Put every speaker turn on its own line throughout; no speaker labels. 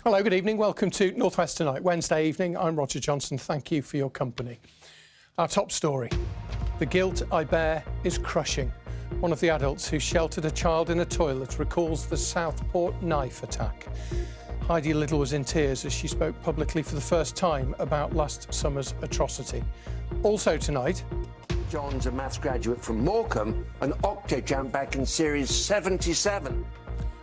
Hello, good evening. Welcome to North West Tonight, Wednesday evening. I'm Roger Johnson. Thank you for your company. Our top story. The guilt I bear is crushing. One of the adults who sheltered a child in a toilet recalls the Southport knife attack. Heidi Little was in tears as she spoke publicly for the first time about last summer's atrocity. Also tonight...
John's a maths graduate from Morecambe, an octo champ back in Series 77.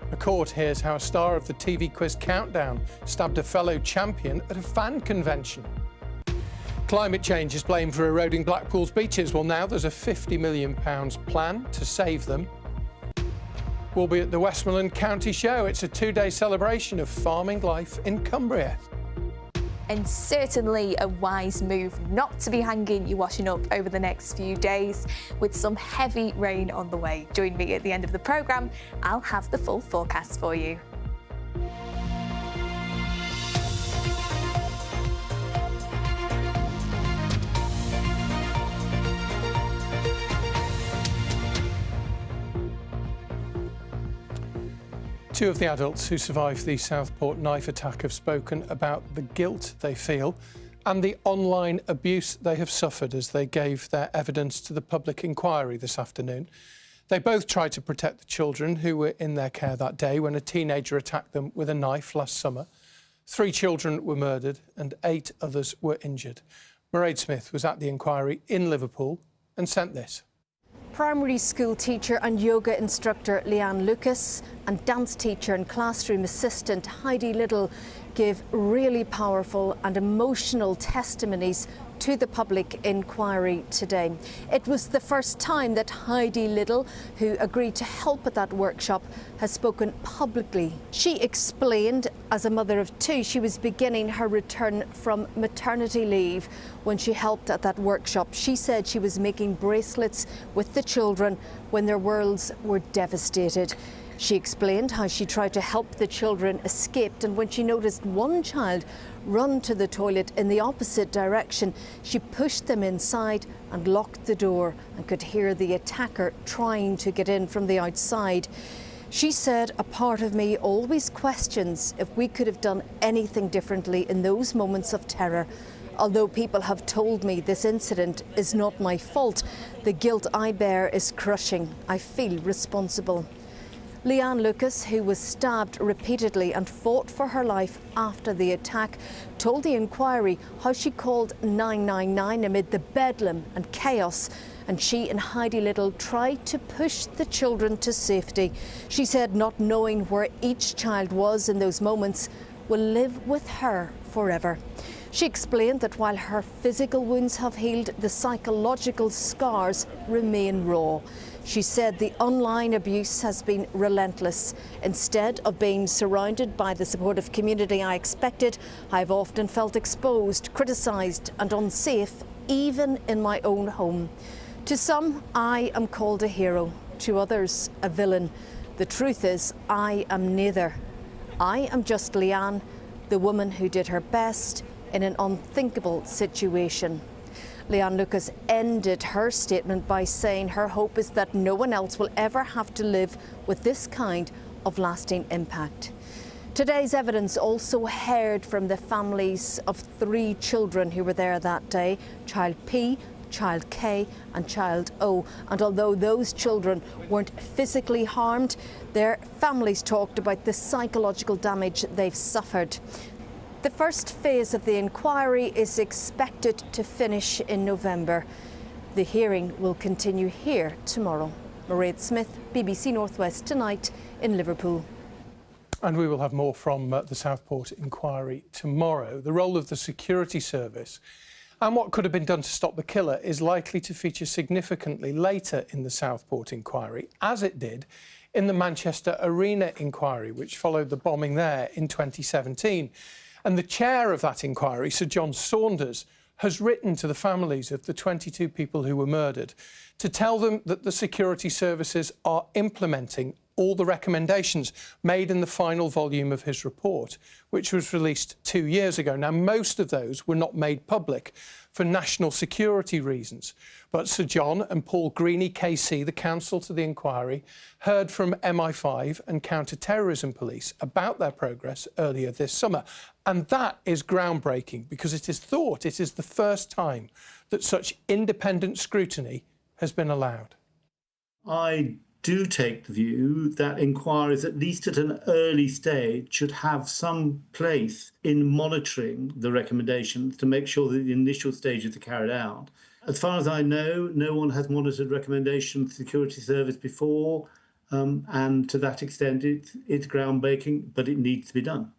A court hears how a star of the TV quiz Countdown stabbed a fellow champion at a fan convention. Climate change is blamed for eroding Blackpool's beaches. Well, now there's a £50 million plan to save them. We'll be at the Westmorland County Show. It's a two-day celebration of farming life in Cumbria.
And certainly a wise move not to be hanging your washing up over the next few days, with some heavy rain on the way. Join me at the end of the programme. I'll have the full forecast for you.
Two of the adults who survived the Southport knife attack have spoken about the guilt they feel and the online abuse they have suffered as they gave their evidence to the public inquiry this afternoon. They both tried to protect the children who were in their care that day when a teenager attacked them with a knife last summer. 3 children were murdered and 8 others were injured. Mairead Smith was at the inquiry in Liverpool and sent this.
Primary school teacher and yoga instructor Leanne Lucas and dance teacher and classroom assistant Heidi Little gave really powerful and emotional testimonies to the public inquiry today. It was the first time that Heidi Little, who agreed to help at that workshop, has spoken publicly. She explained, as a mother of 2, she was beginning her return from maternity leave when she helped at that workshop. She said she was making bracelets with the children when their worlds were devastated. She explained how she tried to help the children escape, and when she noticed one child run to the toilet in the opposite direction, she pushed them inside and locked the door and could hear the attacker trying to get in from the outside. She said, "A part of me always questions if we could have done anything differently in those moments of terror. Although people have told me this incident is not my fault, the guilt I bear is crushing. I feel responsible." Leanne Lucas, who was stabbed repeatedly and fought for her life after the attack, told the inquiry how she called 999 amid the bedlam and chaos, and she and Heidi Little tried to push the children to safety. She said not knowing where each child was in those moments will live with her forever. She explained that while her physical wounds have healed, the psychological scars remain raw. She said the online abuse has been relentless. Instead of being surrounded by the supportive community I expected, I've often felt exposed, criticised and unsafe, even in my own home. To some, I am called a hero. To others, a villain. The truth is, I am neither. I am just Leanne, the woman who did her best in an unthinkable situation. Leanne Lucas ended her statement by saying her hope is that no one else will ever have to live with this kind of lasting impact. Today's evidence also heard from the families of 3 children who were there that day, child P, child K and child O. And although those children weren't physically harmed, their families talked about the psychological damage they've suffered. The first phase of the inquiry is expected to finish in November. The hearing will continue here tomorrow. Mairead Smith, BBC North West Tonight in Liverpool.
And we will have more from the Southport inquiry tomorrow. The role of the security service and what could have been done to stop the killer is likely to feature significantly later in the Southport inquiry, as it did in the Manchester Arena inquiry, which followed the bombing there in 2017. And the chair of that inquiry, Sir John Saunders, has written to the families of the 22 people who were murdered to tell them that the security services are implementing all the recommendations made in the final volume of his report, which was released 2 years ago. Now, most of those were not made public for national security reasons. But Sir John and Paul Greeny KC, the counsel to the inquiry, heard from MI5 and counter-terrorism police about their progress earlier this summer. And that is groundbreaking because it is thought it is the first time that such independent scrutiny has been allowed.
I do take the view that inquiries, at least at an early stage, should have some place in monitoring the recommendations to make sure that the initial stages are carried out. As far as I know, no one has monitored recommendations to the security service before, and to that extent it's groundbreaking, but it needs to be done.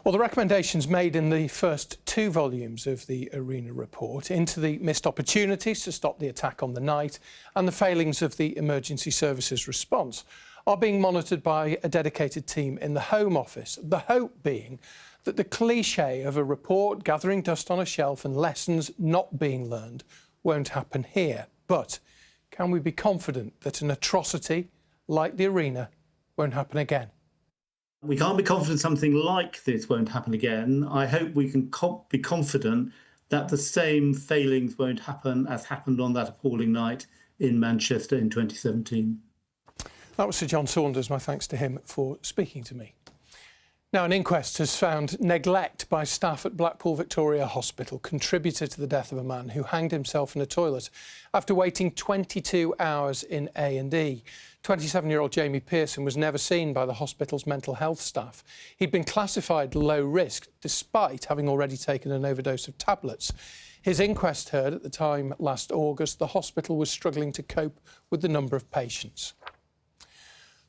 Well, the recommendations made in the first 2 volumes of the Arena report into the missed opportunities to stop the attack on the night and the failings of the emergency services response are being monitored by a dedicated team in the Home Office, the hope being that the cliché of a report gathering dust on a shelf and lessons not being learned won't happen here. But can we be confident that an atrocity like the Arena won't happen again?
We can't be confident something like this won't happen again. I hope we can be confident that the same failings won't happen as happened on that appalling night in Manchester in 2017.
That was Sir John Saunders. My thanks to him for speaking to me. Now, an inquest has found neglect by staff at Blackpool Victoria Hospital contributed to the death of a man who hanged himself in a toilet after waiting 22 hours in A&E. 27-year-old Jamie Pearson was never seen by the hospital's mental health staff. He'd been classified low risk despite having already taken an overdose of tablets. His inquest heard at the time last August. The hospital was struggling to cope with the number of patients.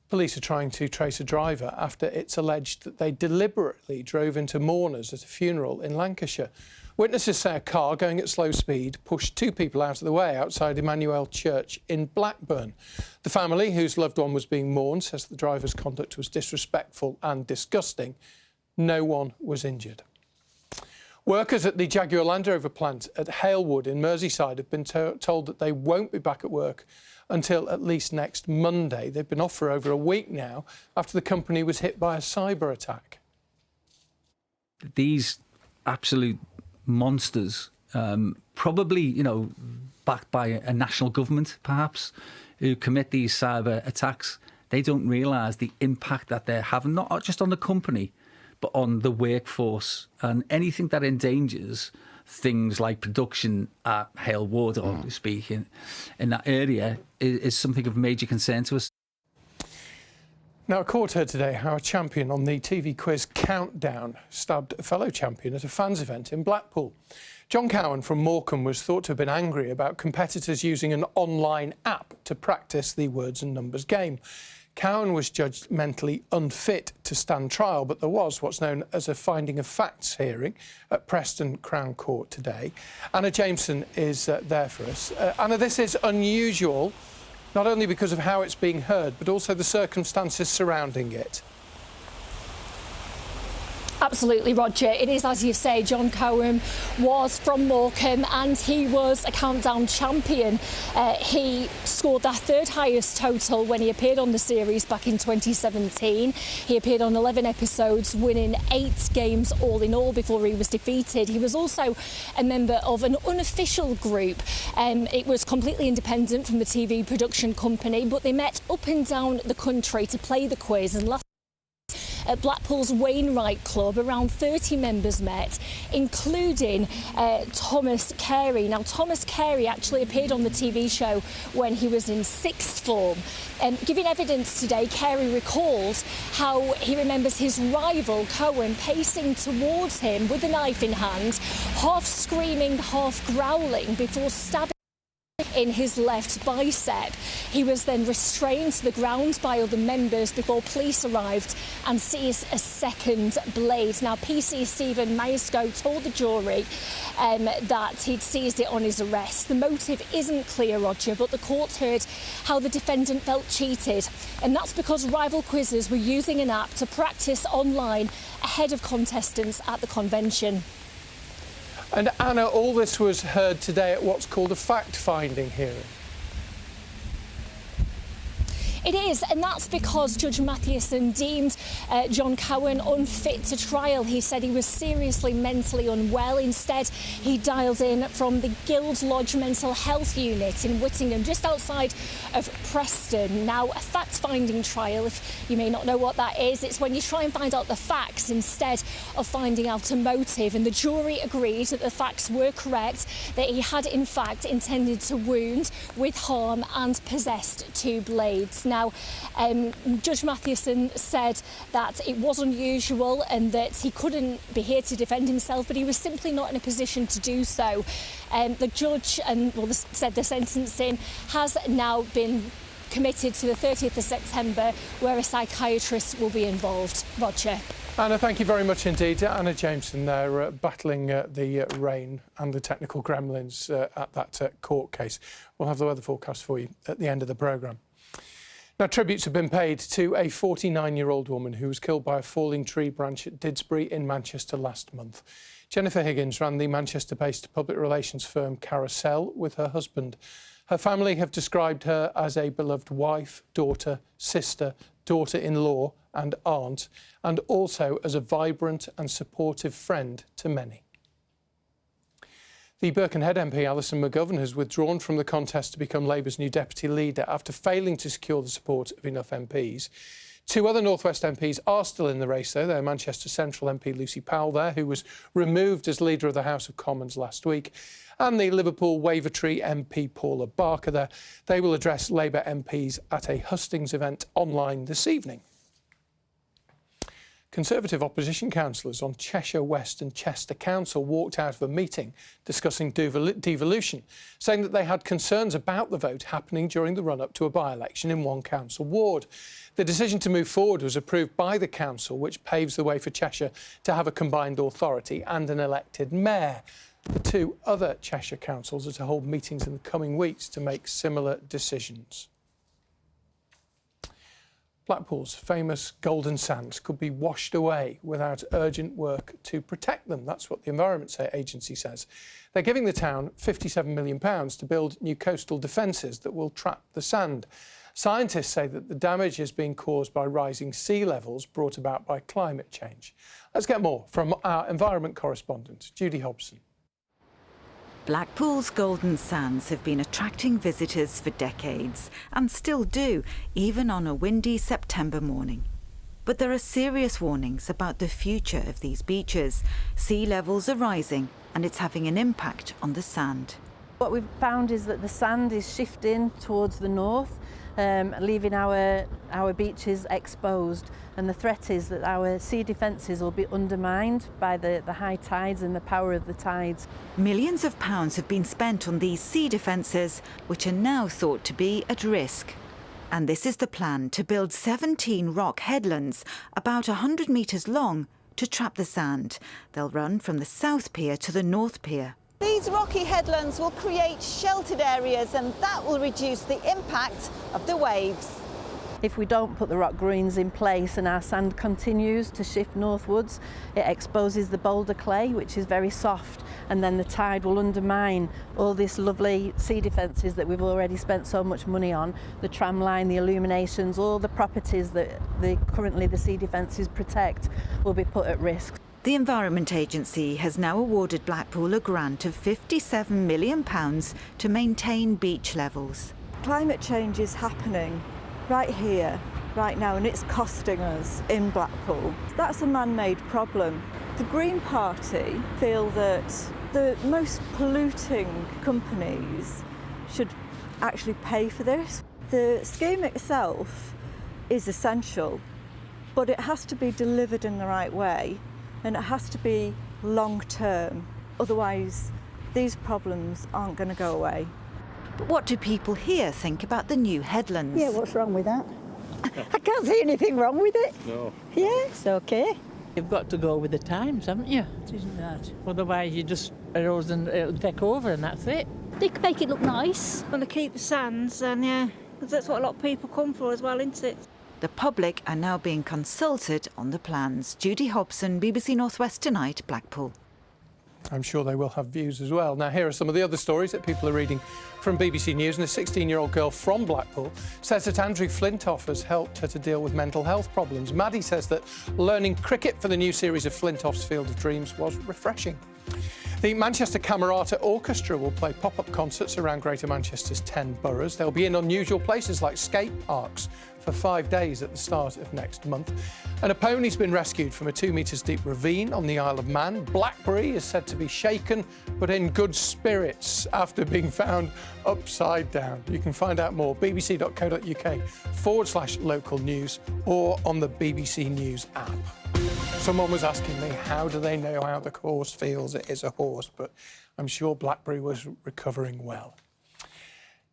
Police are trying to trace a driver after it's alleged that they deliberately drove into mourners at a funeral in Lancashire. Witnesses say a car going at slow speed pushed 2 people out of the way outside Emmanuel Church in Blackburn. The family, whose loved one was being mourned, says the driver's conduct was disrespectful and disgusting. No one was injured. Workers at the Jaguar Land Rover plant at Halewood in Merseyside have been told that they won't be back at work until at least next Monday. They've been off for over a week now after the company was hit by a cyber attack.
These absolute monsters, probably, backed by a national government, perhaps, who commit these cyber attacks, they don't realise the impact that they're having, not just on the company, but on the workforce, and anything that endangers things like production at Halewood, or speaking in that area, is something of major concern to us.
Now, a court heard today how a champion on the TV quiz Countdown stabbed a fellow champion at a fans event in Blackpool. John Cowan from Morecambe was thought to have been angry about competitors using an online app to practice the words and numbers game. Cowan was judged mentally unfit to stand trial, but there was what's known as a finding of facts hearing at Preston Crown Court today. Anna Jameson is there for us. Anna, this is unusual, not only because of how it's being heard, but also the circumstances surrounding it.
Absolutely, Roger. It is, as you say, John Cowan was from Morecambe and he was a Countdown champion. He scored that 3rd highest total when he appeared on the series back in 2017. He appeared on 11 episodes, winning 8 games all in all before he was defeated. He was also a member of an unofficial group. It was completely independent from the TV production company, but they met up and down the country to play the quiz. And at Blackpool's Wainwright Club, around 30 members met, including Thomas Carey. Now, Thomas Carey actually appeared on the TV show when he was in 6th form. Giving evidence today, Carey recalls how he remembers his rival, Cowan, pacing towards him with a knife in hand, half screaming, half growling, before stabbing in his left bicep. He was then restrained to the ground by other members before police arrived and seized a second blade. Now, PC Stephen Mayesko told the jury that he'd seized it on his arrest. The motive isn't clear, Roger, but the court heard how the defendant felt cheated, and that's because rival quizzes were using an app to practice online ahead of contestants at the convention.
And Anna, all this was heard today at what's called a fact-finding hearing.
It is, and that's because Judge Mathieson deemed John Cowan unfit to trial. He said he was seriously mentally unwell. Instead, he dialed in from the Guild Lodge Mental Health Unit in Whittingham, just outside of Preston. Now, a fact-finding trial, if you may not know what that is, it's when you try and find out the facts instead of finding out a motive. And the jury agreed that the facts were correct, that he had in fact intended to wound with harm and possessed 2 blades. Now, Judge Mathieson said that it was unusual and that he couldn't be here to defend himself, but he was simply not in a position to do so. The judge said the sentencing has now been committed to the 30th of September, where a psychiatrist will be involved. Roger.
Anna, thank you very much indeed. Anna Jameson there battling the rain and the technical gremlins at that court case. We'll have the weather forecast for you at the end of the programme. Now, tributes have been paid to a 49-year-old woman who was killed by a falling tree branch at Didsbury in Manchester last month. Jennifer Higgins ran the Manchester-based public relations firm Carousel with her husband. Her family have described her as a beloved wife, daughter, sister, daughter-in-law and aunt, and also as a vibrant and supportive friend to many. The Birkenhead MP Alison McGovern has withdrawn from the contest to become Labour's new deputy leader after failing to secure the support of enough MPs. 2 other North West MPs are still in the race, though. They're Manchester Central MP Lucy Powell there, who was removed as leader of the House of Commons last week, and the Liverpool Wavertree MP Paula Barker there. They will address Labour MPs at a hustings event online this evening. Conservative opposition councillors on Cheshire West and Chester Council walked out of a meeting discussing devolution, saying that they had concerns about the vote happening during the run-up to a by-election in one council ward. The decision to move forward was approved by the council, which paves the way for Cheshire to have a combined authority and an elected mayor. The 2 other Cheshire councils are to hold meetings in the coming weeks to make similar decisions. Blackpool's famous golden sands could be washed away without urgent work to protect them. That's what the Environment Agency says. They're giving the town £57 million to build new coastal defences that will trap the sand. Scientists say that the damage is being caused by rising sea levels brought about by climate change. Let's get more from our environment correspondent, Judy Hobson.
Blackpool's golden sands have been attracting visitors for decades and still do, even on a windy September morning. But there are serious warnings about the future of these beaches. Sea levels are rising and it's having an impact on the sand.
What we've found is that the sand is shifting towards the north, leaving our beaches exposed, and the threat is that our sea defences will be undermined by the high tides and the power of the tides.
Millions of pounds have been spent on these sea defences, which are now thought to be at risk. And this is the plan to build 17 rock headlands, about 100 metres long, to trap the sand. They'll run from the South Pier to the North Pier.
These rocky headlands will create sheltered areas and that will reduce the impact of the waves.
If we don't put the rock greens in place and our sand continues to shift northwards, it exposes the boulder clay, which is very soft, and then the tide will undermine all these lovely sea defences that we've already spent so much money on, the tram line, the illuminations, all the properties that currently the sea defences protect will be put at risk.
The Environment Agency has now awarded Blackpool a grant of £57 million to maintain beach levels.
Climate change is happening right here, right now, and it's costing us in Blackpool. That's a man-made problem. The Green Party feel that the most polluting companies should actually pay for this. The scheme itself is essential, but it has to be delivered in the right way. And it has to be long-term, otherwise these problems aren't going to go away.
But what do people here think about the new headlands?
Yeah, what's wrong with that? I can't see anything wrong with it.
No.
Yeah, it's okay.
You've got to go with the times, haven't you? Isn't that? Otherwise you just erosion, it'll take over and that's it.
They could make it look nice. Want to keep the sands, and yeah, because that's what a lot of people come for as well, isn't it?
The public are now being consulted on the plans. Judy Hobson, BBC North West Tonight, Blackpool.
I'm sure they will have views as well. Now, here are some of the other stories that people are reading from BBC News. And a 16-year-old girl from Blackpool says that Andrew Flintoff has helped her to deal with mental health problems. Maddie says that learning cricket for the new series of Flintoff's Field of Dreams was refreshing. The Manchester Camerata Orchestra will play pop-up concerts around Greater Manchester's 10 boroughs. They'll be in unusual places like skate parks for 5 days at the start of next month. And a pony's been rescued from a 2 metres deep ravine on the Isle of Man. Blackberry is said to be shaken but in good spirits after being found upside down. You can find out more bbc.co.uk/local news or on the BBC News app. Someone was asking me, how do they know how the horse feels? It is a horse, but I'm sure Blackberry was recovering well.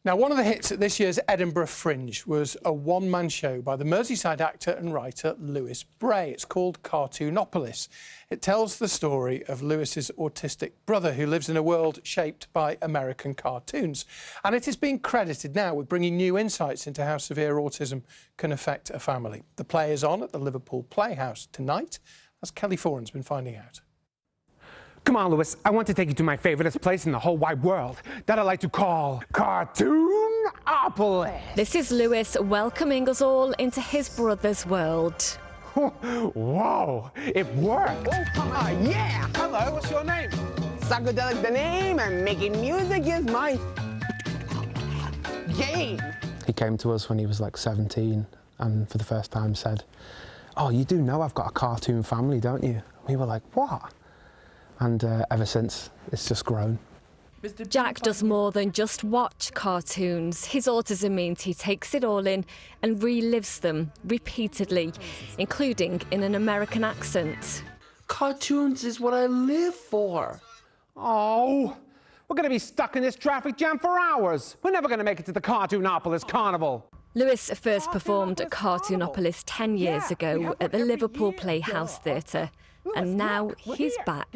Now, one of the hits at this year's Edinburgh Fringe was a one-man show by the Merseyside actor and writer Lewis Bray. It's called Cartoonopolis. It tells the story of Lewis's autistic brother who lives in a world shaped by American cartoons. And it is being credited now with bringing new insights into how severe autism can affect a family. The play is on at the Liverpool Playhouse tonight, as Kelly Foran's been finding out.
Come on, Lewis, I want to take you to my favourite place in the whole wide world that I like to call Cartoonopolis.
This is Lewis welcoming us all into his brother's world.
Whoa, it worked.
Yeah, hello, what's your name? Psychedelic the name, and making music is my game.
He came to us when he was like 17 and for the first time said, "Oh, you do know I've got a cartoon family, don't you?" We were like, "What?" And ever since, it's just grown.
Jack does more than just watch cartoons. His autism means he takes it all in and relives them repeatedly, including in an American accent.
Cartoons is what I live for.
Oh, we're going to be stuck in this traffic jam for hours. We're never going to make it to the Cartoonopolis Carnival.
Lewis first performed at Cartoonopolis 10 years ago at the Liverpool Playhouse Theatre. And now he's back.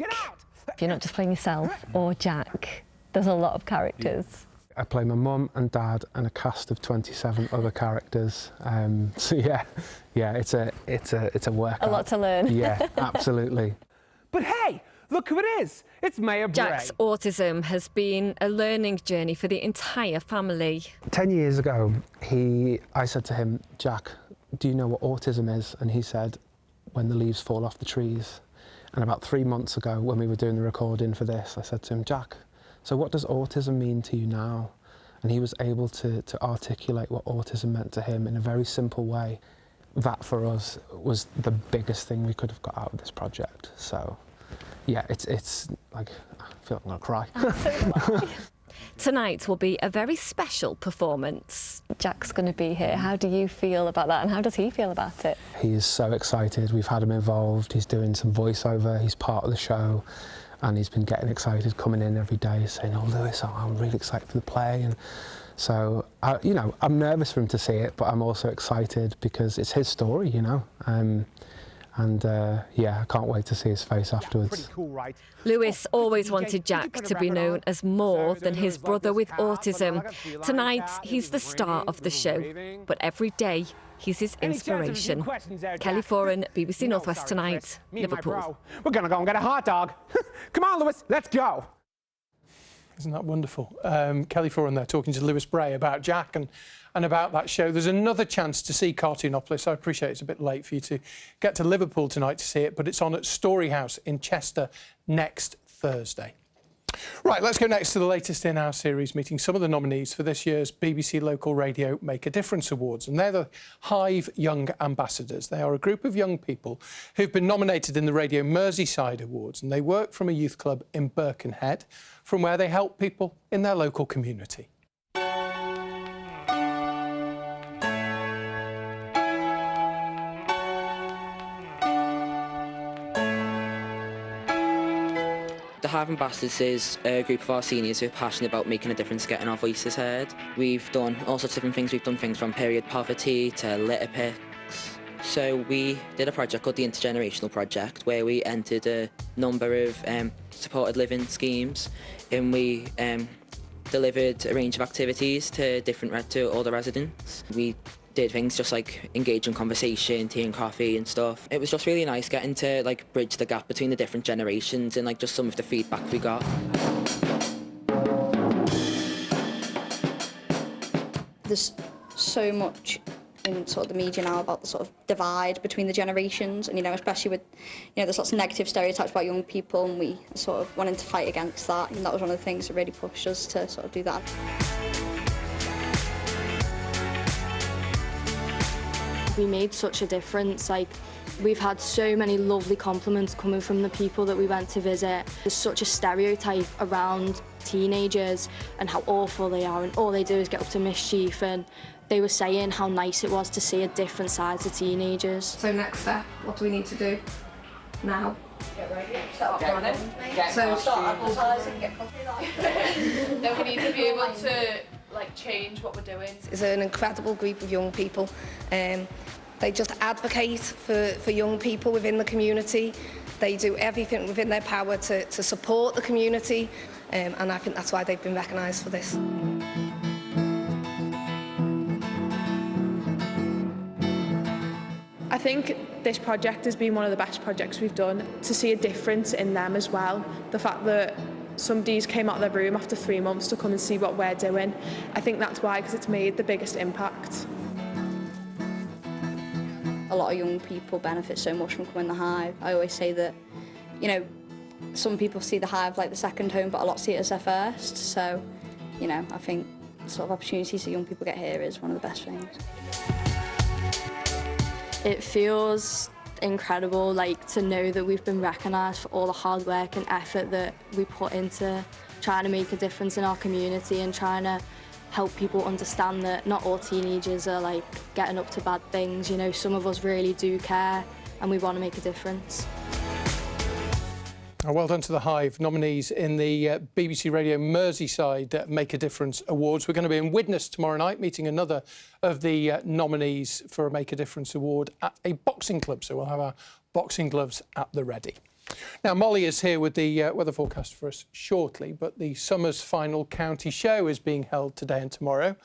You're not just playing yourself or Jack. There's a lot of characters.
I play my mum and dad and a cast of 27 other characters. So yeah, it's a workout.
A lot to learn.
Yeah, absolutely.
But hey, look who it is. It's Mayor Bray.
Jack's autism has been a learning journey for the entire family.
10 years ago, I said to him, "Jack, do you know what autism is?" And he said, "When the leaves fall off the trees." And about 3 months ago, when we were doing the recording for this, I said to him, "Jack, so what does autism mean to you now?" And he was able to articulate what autism meant to him in a very simple way. That, for us, was the biggest thing we could have got out of this project. So, yeah, it's like, I feel like I'm going to cry.
Tonight will be a very special performance.
Jack's going to be here. How do you feel about that and how does he feel about it?
He is so excited. We've had him involved. He's doing some voiceover. He's part of the show and he's been getting excited, coming in every day saying, "Oh, Lewis, I'm really excited for the play." And so, I'm nervous for him to see it, but I'm also excited because it's his story, yeah, I can't wait to see his face afterwards.
Cool, right?
Lewis always wanted Jack to be known as more than his brother with autism. Tonight, he's the star of the show, but every day, he's his inspiration. Kelly Foran, BBC North West Tonight, Liverpool.
We're going to go and get a hot dog. Come on, Lewis, let's go.
Isn't that wonderful? Kelly Foran there talking to Lewis Bray about Jack and about that show. There's another chance to see Cartoonopolis. I appreciate it's a bit late for you to get to Liverpool tonight to see it, but it's on at Storyhouse in Chester next Thursday. Right, let's go next to the latest in our series, meeting some of the nominees for this year's BBC Local Radio Make a Difference Awards. And they're the Hive Young Ambassadors. They are a group of young people who've been nominated in the Radio Merseyside Awards, and they work from a youth club in Birkenhead, from where they help people in their local community.
The Hive Ambassadors is a group of our seniors who are passionate about making a difference, getting our voices heard. We've done all sorts of different things. We've done things from period poverty to litter picks. So we did a project called the Intergenerational Project, where we entered a number of supported living schemes, and we delivered a range of activities to all the residents. We did things just like engage in conversation, tea and coffee and stuff. It was just really nice getting to like bridge the gap between the different generations and like just some of the feedback we got.
There's so much in sort of the media now about the sort of divide between the generations, and especially with there's lots of negative stereotypes about young people, and we sort of wanted to fight against that, and that was one of the things that really pushed us to sort of do that.
We made such a difference. Like, we've had so many lovely compliments coming from the people that we went to visit. There's such a stereotype around teenagers and how awful they are, and all they do is get up to mischief, and they were saying how nice it was to see a different side to teenagers.
So next step, what do we need to do now?
Get ready, start planning.
So
start advertising, get coffee.
Then we need to be able to change what we're doing.
It's an incredible group of young people. They just advocate for young people within the community. They do everything within their power to support the community, and I think that's why they've been recognised for this.
I think this project has been one of the best projects we've done, to see a difference in them as well. The fact that somebody's came out of their room after 3 months to come and see what we're doing, I think that's why, because it's made the biggest impact.
A lot of young people benefit so much from coming to the Hive. I always say that, some people see the Hive like the second home, but a lot see it as their first. So, I think the sort of opportunities that young people get here is one of the best things.
It feels incredible, to know that we've been recognised for all the hard work and effort that we put into trying to make a difference in our community and trying to help people understand that not all teenagers are getting up to bad things. Some of us really do care and we want to make a difference.
Well done to the Hive nominees in the BBC Radio Merseyside Make a Difference Awards. We're going to be in Widnes tomorrow night, meeting another of the nominees for a Make a Difference Award at a boxing club. So we'll have our boxing gloves at the ready. Now, Molly is here with the weather forecast for us shortly, but the summer's final county show is being held today and tomorrow.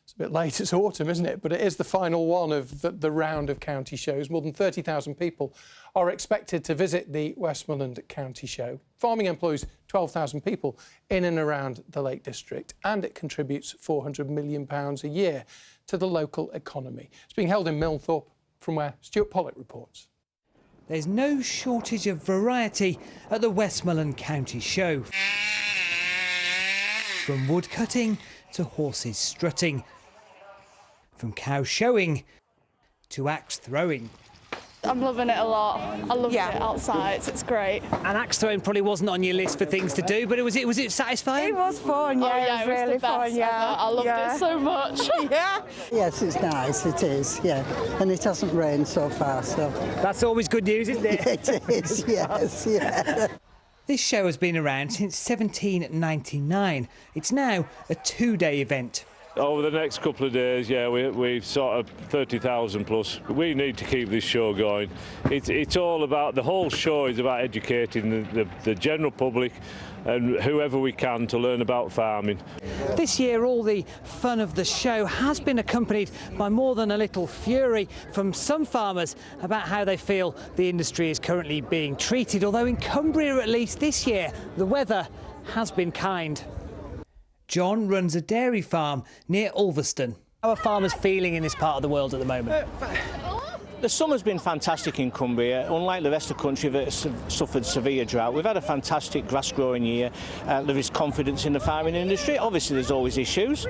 It's a bit late, it's autumn, isn't it? But it is the final one of the round of county shows. More than 30,000 people are expected to visit the Westmorland County Show. Farming employs 12,000 people in and around the Lake District, and it contributes £400 million a year to the local economy. It's being held in Milnthorpe, from where Stuart Pollock reports.
There's no shortage of variety at the Westmorland County Show. From woodcutting to horses strutting. From cow showing to axe throwing.
I'm loving it a lot. I loved it outside. It's great.
And axe throwing probably wasn't on your list for things to do, but was it satisfying?
It was fun, yeah. It was really fun, yeah. I loved it so much.
Yeah. Yes, it's nice. It is, yeah. And it hasn't rained so far, so
that's always good news, isn't it?
It is, yes, yeah.
This show has been around since 1799. It's now a 2-day event.
Over the next couple of days, yeah, we've sort of 30,000 plus. We need to keep this show going. It's all about, the whole show is about educating the general public and whoever we can to learn about farming.
This year, all the fun of the show has been accompanied by more than a little fury from some farmers about how they feel the industry is currently being treated, although in Cumbria, at least this year, the weather has been kind. John runs a dairy farm near Ulverston. How are farmers feeling in this part of the world at the moment?
The summer's been fantastic in Cumbria. Unlike the rest of the country that has suffered severe drought, we've had a fantastic grass growing year. There is confidence in the farming industry. Obviously there's always issues,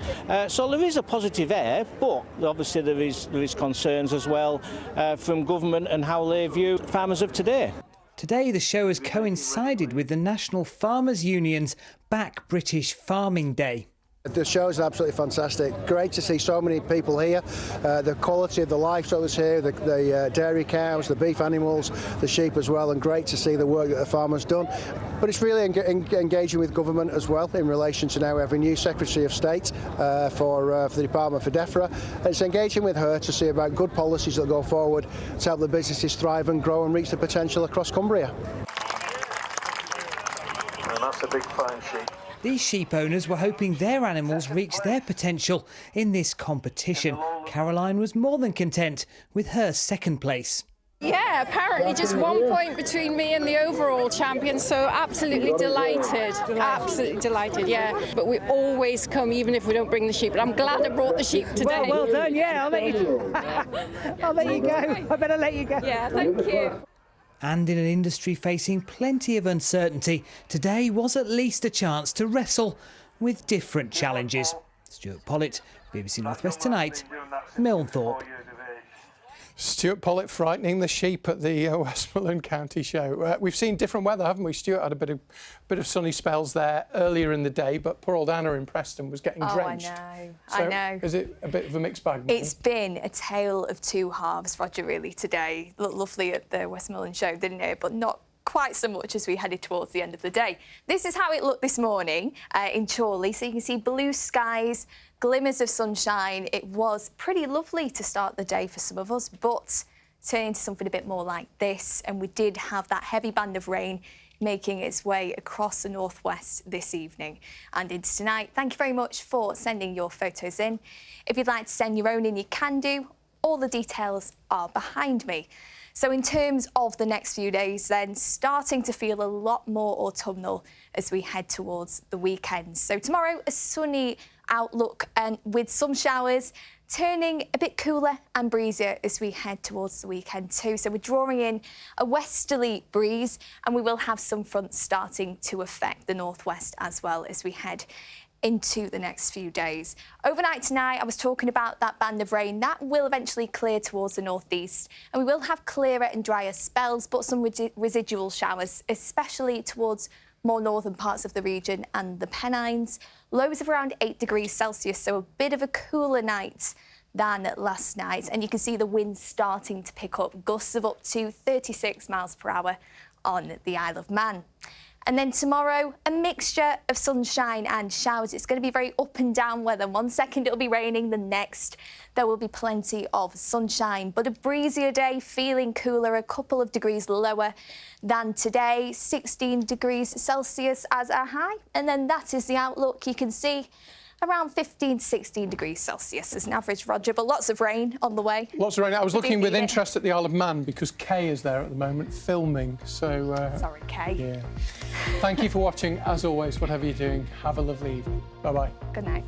so there is a positive air, but obviously there is concerns as well from government and how they view farmers of today.
Today the show has coincided with the National Farmers Union's Back British Farming Day.
The show is absolutely fantastic. Great to see so many people here. The quality of the livestock is here, the dairy cows, the beef animals, the sheep as well, and great to see the work that the farmers done. But it's really engaging with government as well in relation to now we have a new Secretary of State for the Department for DEFRA. It's engaging with her to see about good policies that go forward to help the businesses thrive and grow and reach the potential across Cumbria.
And that's a big fine sheep.
These sheep owners were hoping their animals reached their potential in this competition. Caroline was more than content with her second place.
Yeah, apparently just 1 point between me and the overall champion, so absolutely delighted. Absolutely delighted, yeah. But we always come, even if we don't bring the sheep. But I'm glad I brought the sheep today.
Well done, yeah, I'll let you, I'll let you go. I better let you go.
Yeah, thank you.
And in an industry facing plenty of uncertainty, today was at least a chance to wrestle with different challenges. Stuart Pollitt, BBC North West Tonight, Milnthorpe.
Stuart Pollitt frightening the sheep at the Westmorland County Show. We've seen different weather, haven't we? Stuart had a bit of sunny spells there earlier in the day, but poor old Anna in Preston was getting drenched.
I know.
Is it a bit of a mixed bag?
It's been a tale of two halves, Roger, really, today. Looked lovely at the Westmorland Show, didn't it? But not quite so much as we headed towards the end of the day. This is how it looked this morning in Chorley. So you can see blue skies, glimmers of sunshine. It was pretty lovely to start the day for some of us, but turning to something a bit more like this, and we did have that heavy band of rain making its way across the northwest this evening and into tonight. Thank you very much for sending your photos in. If you'd like to send your own in, you can do. All the details are behind me. So in terms of the next few days then, starting to feel a lot more autumnal as we head towards the weekend. So tomorrow, a sunny outlook and with some showers, turning a bit cooler and breezier as we head towards the weekend too. So we're drawing in a westerly breeze and we will have some fronts starting to affect the northwest as well as we head into the next few days. Overnight tonight, I was talking about that band of rain. That will eventually clear towards the northeast, and we will have clearer and drier spells, but some residual showers, especially towards more northern parts of the region and the Pennines. Lows of around 8 degrees Celsius, so a bit of a cooler night than last night. And you can see the wind starting to pick up, gusts of up to 36 miles per hour on the Isle of Man. And then tomorrow, a mixture of sunshine and showers. It's going to be very up and down weather. 1 second it'll be raining, the next there will be plenty of sunshine. But a breezier day, feeling cooler, a couple of degrees lower than today. 16 degrees Celsius as a high. And then that is the outlook. You can see around 15 to 16 degrees Celsius as an average, Roger, but lots of rain on the way.
Lots of rain. I was looking with interest at the Isle of Man because Kay is there at the moment filming. So
sorry, Kay.
Yeah. Thank you for watching. As always, whatever you're doing, have a lovely evening. Bye-bye.
Good night.